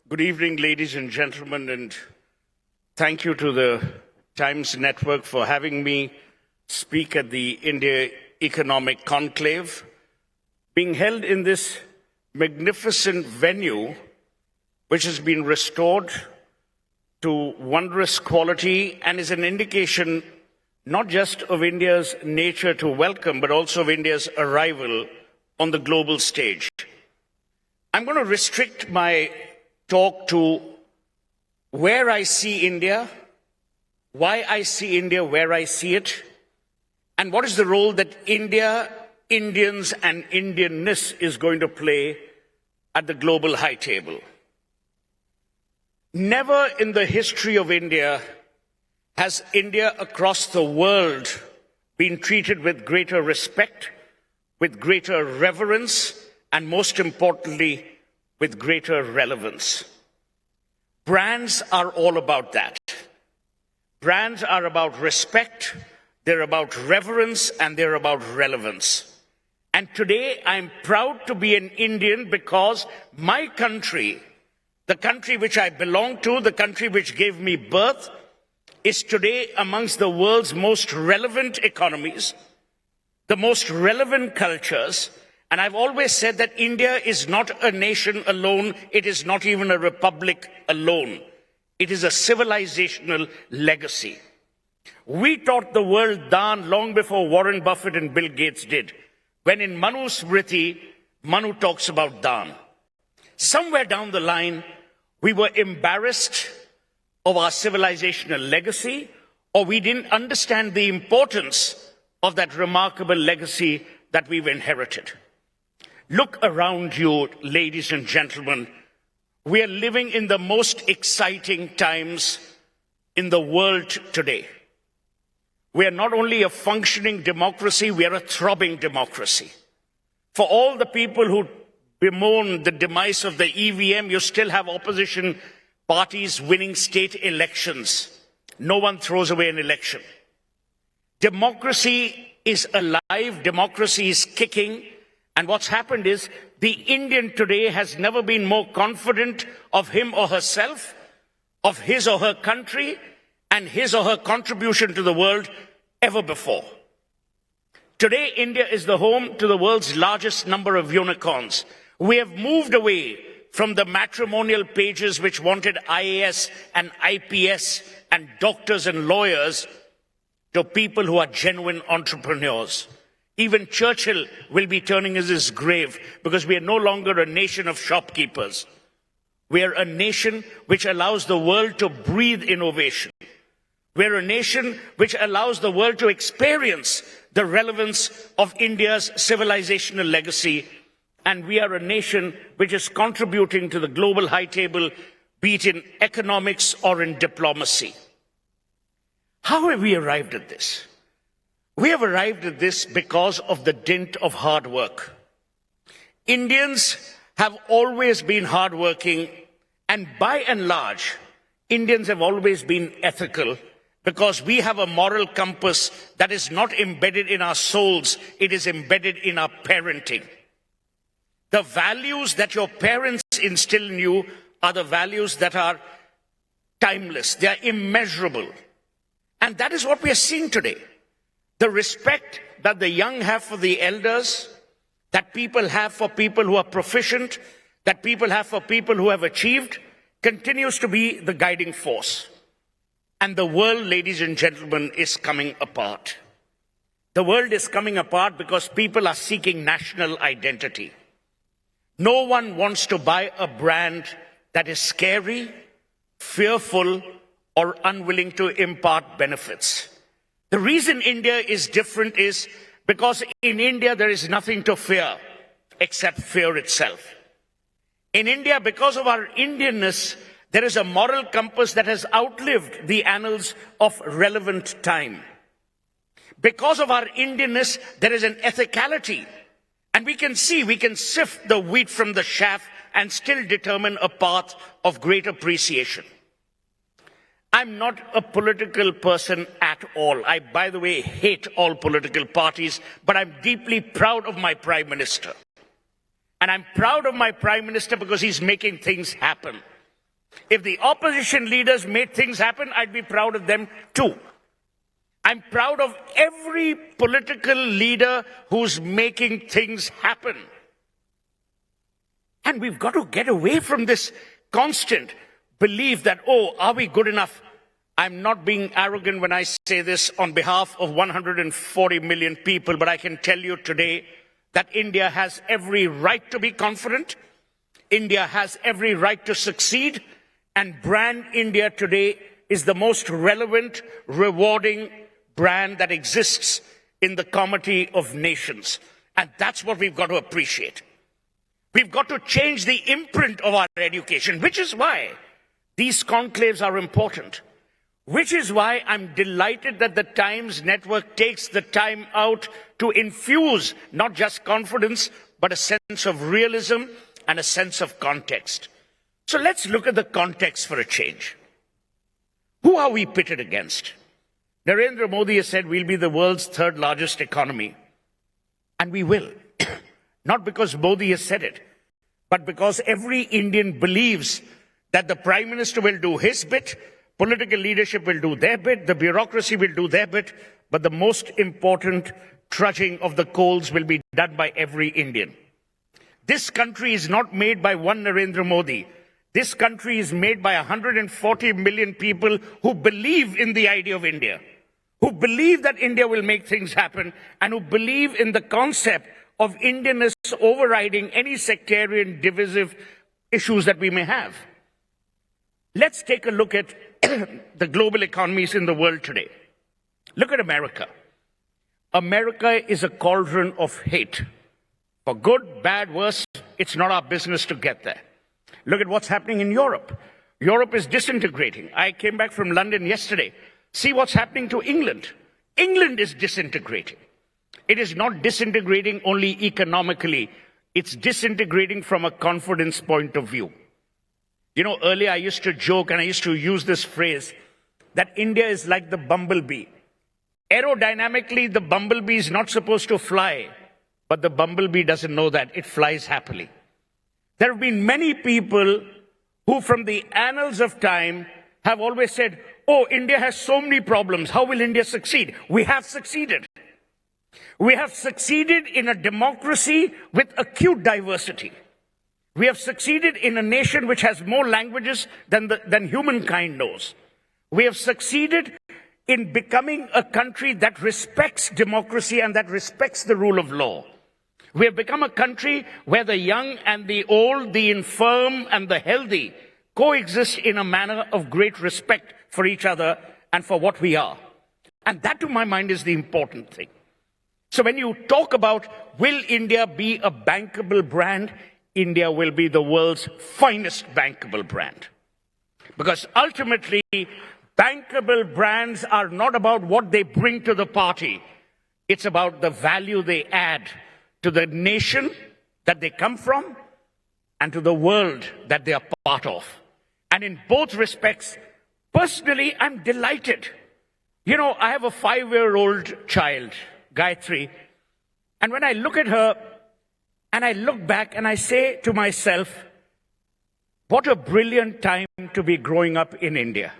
Good evening, ladies and gentlemen, and thank you to the Times Network for having me speak at the India Economic Conclave, being held in this magnificent venue, which has been restored to wondrous quality and is an indication not just of India's nature to welcome, but also of India's arrival on the global stage. I'm going to restrict my talk to where I see India, why I see India where I see it, and what is the role that India, Indians, and Indianness is going to play at the global high table. Never in the history of India has India across the world been treated with greater respect, with greater reverence, and most importantly, with greater relevance. Brands are all about that. Brands are about respect, they're about reverence, and they're about relevance. And today I'm proud to be an Indian because my country, the country which I belong to, the country which gave me birth, is today amongst the world's most relevant economies, the most relevant cultures. And I've always said that India is not a nation alone. It is not even a republic alone. It is a civilizational legacy. We taught the world Daan long before Warren Buffett and Bill Gates did. When in Manu Smriti, Manu talks about Daan. Somewhere down the line, we were embarrassed of our civilizational legacy, or we didn't understand the importance of that remarkable legacy that we've inherited. Look around you, ladies and gentlemen. We are living in the most exciting times in the world today. We are not only a functioning democracy, we are a throbbing democracy. For all the people who bemoan the demise of the EVM, you still have opposition parties winning state elections. No one throws away an election. Democracy is alive, democracy is kicking. And what's happened is the Indian today has never been more confident of him or herself, of his or her country, and his or her contribution to the world ever before. Today, India is the home to the world's largest number of unicorns. We have moved away from the matrimonial pages which wanted IAS and IPS and doctors and lawyers to people who are genuine entrepreneurs. Even Churchill will be turning in his grave because we are no longer a nation of shopkeepers. We are a nation which allows the world to breathe innovation. We're a nation which allows the world to experience the relevance of India's civilizational legacy. And we are a nation which is contributing to the global high table, be it in economics or in diplomacy. How have we arrived at this? We have arrived at this because of the dint of hard work. Indians have always been hardworking, and by and large, Indians have always been ethical because we have a moral compass that is not embedded in our souls, it is embedded in our parenting. The values that your parents instill in you are the values that are timeless, they are immeasurable. And that is what we are seeing today. The respect that the young have for the elders, that people have for people who are proficient, that people have for people who have achieved, continues to be the guiding force. And the world, ladies and gentlemen, is coming apart. The world is coming apart because people are seeking national identity. No one wants to buy a brand that is scary, fearful, or unwilling to impart benefits. The reason India is different is because in India there is nothing to fear except fear itself. In India, because of our Indianness, there is a moral compass that has outlived the annals of relevant time. Because of our Indianness, there is an ethicality. And we can sift the wheat from the chaff and still determine a path of great appreciation. I'm not a political person at all. I, by the way, hate all political parties, but I'm deeply proud of my Prime Minister. And I'm proud of my Prime Minister because he's making things happen. If the opposition leaders made things happen, I'd be proud of them too. I'm proud of every political leader who's making things happen. And we've got to get away from this constant belief that, oh, are we good enough? I'm not being arrogant when I say this on behalf of 140 million people, but I can tell you today that India has every right to be confident. India has every right to succeed. And brand India today is the most relevant, rewarding brand that exists in the comity of nations. And that's what we've got to appreciate. We've got to change the imprint of our education, which is why these conclaves are important. Which is why I'm delighted that the Times Network takes the time out to infuse not just confidence, but a sense of realism and a sense of context. So let's look at the context for a change. Who are we pitted against? Narendra Modi has said we'll be the world's third largest economy. And we will. Not because Modi has said it, but because every Indian believes that the Prime Minister will do his bit, political leadership will do their bit, the bureaucracy will do their bit, but the most important trudging of the coals will be done by every Indian. This country is not made by one Narendra Modi. This country is made by 140 million people who believe in the idea of India, who believe that India will make things happen, and who believe in the concept of Indianness overriding any sectarian, divisive issues that we may have. Let's take a look at the global economies in the world today. Look at America. America is a cauldron of hate. For good, bad, worse, it's not our business to get there. Look at what's happening in Europe. Europe is disintegrating. I came back from London yesterday. See what's happening to England. England is disintegrating. It is not disintegrating only economically. It's disintegrating from a confidence point of view. You know, earlier I used to joke and I used to use this phrase that India is like the bumblebee. Aerodynamically, the bumblebee is not supposed to fly, but the bumblebee doesn't know that. It flies happily. There have been many people who from the annals of time have always said, oh, India has so many problems. How will India succeed? We have succeeded. We have succeeded in a democracy with acute diversity. We have succeeded in a nation which has more languages than humankind knows. We have succeeded in becoming a country that respects democracy and that respects the rule of law. We have become a country where the young and the old, the infirm and the healthy coexist in a manner of great respect for each other and for what we are. And that, to my mind, is the important thing. So when you talk about, will India be a bankable brand? India will be the world's finest bankable brand. Because ultimately, bankable brands are not about what they bring to the party. It's about the value they add to the nation that they come from and to the world that they are part of. And in both respects, personally, I'm delighted. You know, I have a 5-year-old child, Gayatri, and when I look at her and I look back and I say to myself, what a brilliant time to be growing up in India.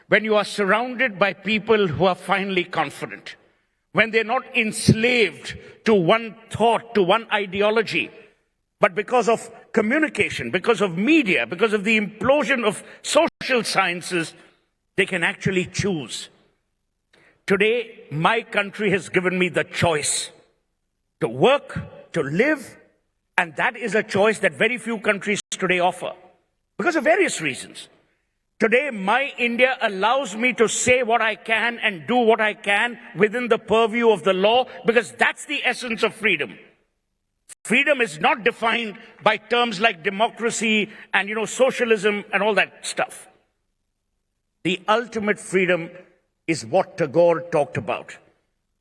When you are surrounded by people who are finally confident, when they're not enslaved to one thought, to one ideology, but because of communication, because of media, because of the implosion of social sciences, they can actually choose. Today, my country has given me the choice to work, to live, and that is a choice that very few countries today offer because of various reasons. Today, my India allows me to say what I can and do what I can within the purview of the law, because that's the essence of freedom. Freedom is not defined by terms like democracy and, socialism and all that stuff. The ultimate freedom is what Tagore talked about.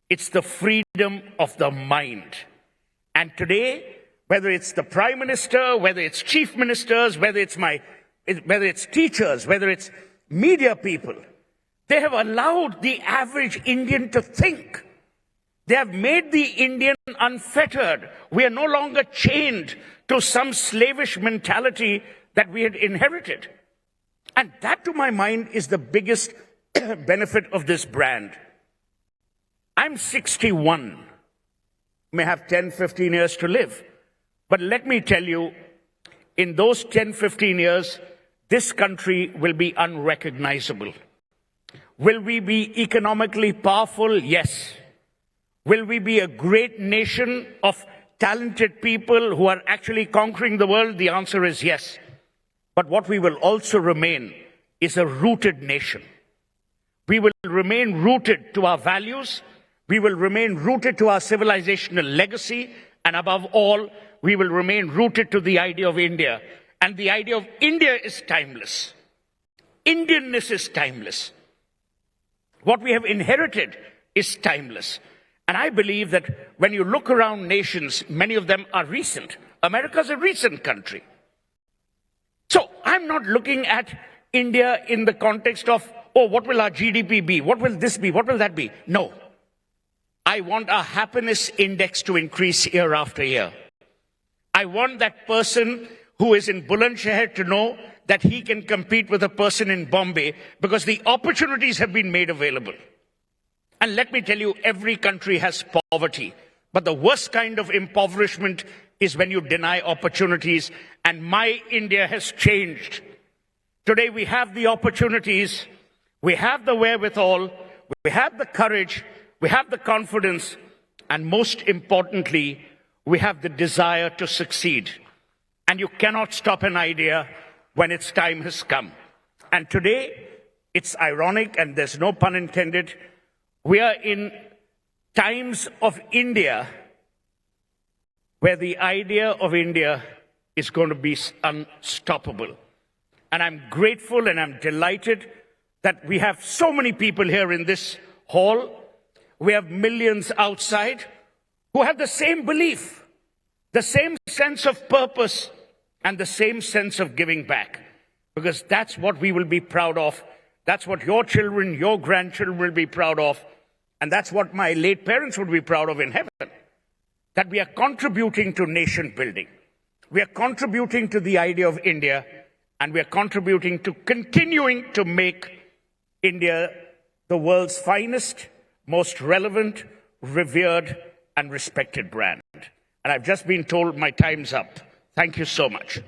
It's the freedom of the mind. And today, whether it's the Prime Minister, whether it's chief ministers, whether it's teachers, whether it's media people, they have allowed the average Indian to think. They have made the Indian unfettered. We are no longer chained to some slavish mentality that we had inherited. And that, to my mind, is the biggest benefit of this brand. I'm 61, may have 10, 15 years to live. But let me tell you, in those 10, 15 years, this country will be unrecognizable. Will we be economically powerful? Yes. Will we be a great nation of talented people who are actually conquering the world? The answer is yes. But what we will also remain is a rooted nation. We will remain rooted to our values. We will remain rooted to our civilizational legacy. And above all, we will remain rooted to the idea of India. And the idea of India is timeless. Indianness is timeless. What we have inherited is timeless. And I believe that when you look around nations, many of them are recent. America's a recent country. So I'm not looking at India in the context of, oh, what will our GDP be? What will this be? What will that be? No. I want our happiness index to increase year after year. I want that person who is in Bulandshahr to know that he can compete with a person in Bombay because the opportunities have been made available. And let me tell you, every country has poverty. But the worst kind of impoverishment is when you deny opportunities. And my India has changed. Today we have the opportunities, we have the wherewithal, we have the courage, we have the confidence, and most importantly, we have the desire to succeed. And you cannot stop an idea when its time has come. And today, it's ironic, and there's no pun intended, we are in times of India where the idea of India is going to be unstoppable. And I'm grateful and I'm delighted that we have so many people here in this hall. We have millions outside who have the same belief, the same sense of purpose, and the same sense of giving back. Because that's what we will be proud of. That's what your children, your grandchildren will be proud of. And that's what my late parents would be proud of in heaven. That we are contributing to nation building. We are contributing to the idea of India. And we are contributing to continuing to make India the world's finest, most relevant, revered, and respected brand. And I've just been told my time's up. Thank you so much.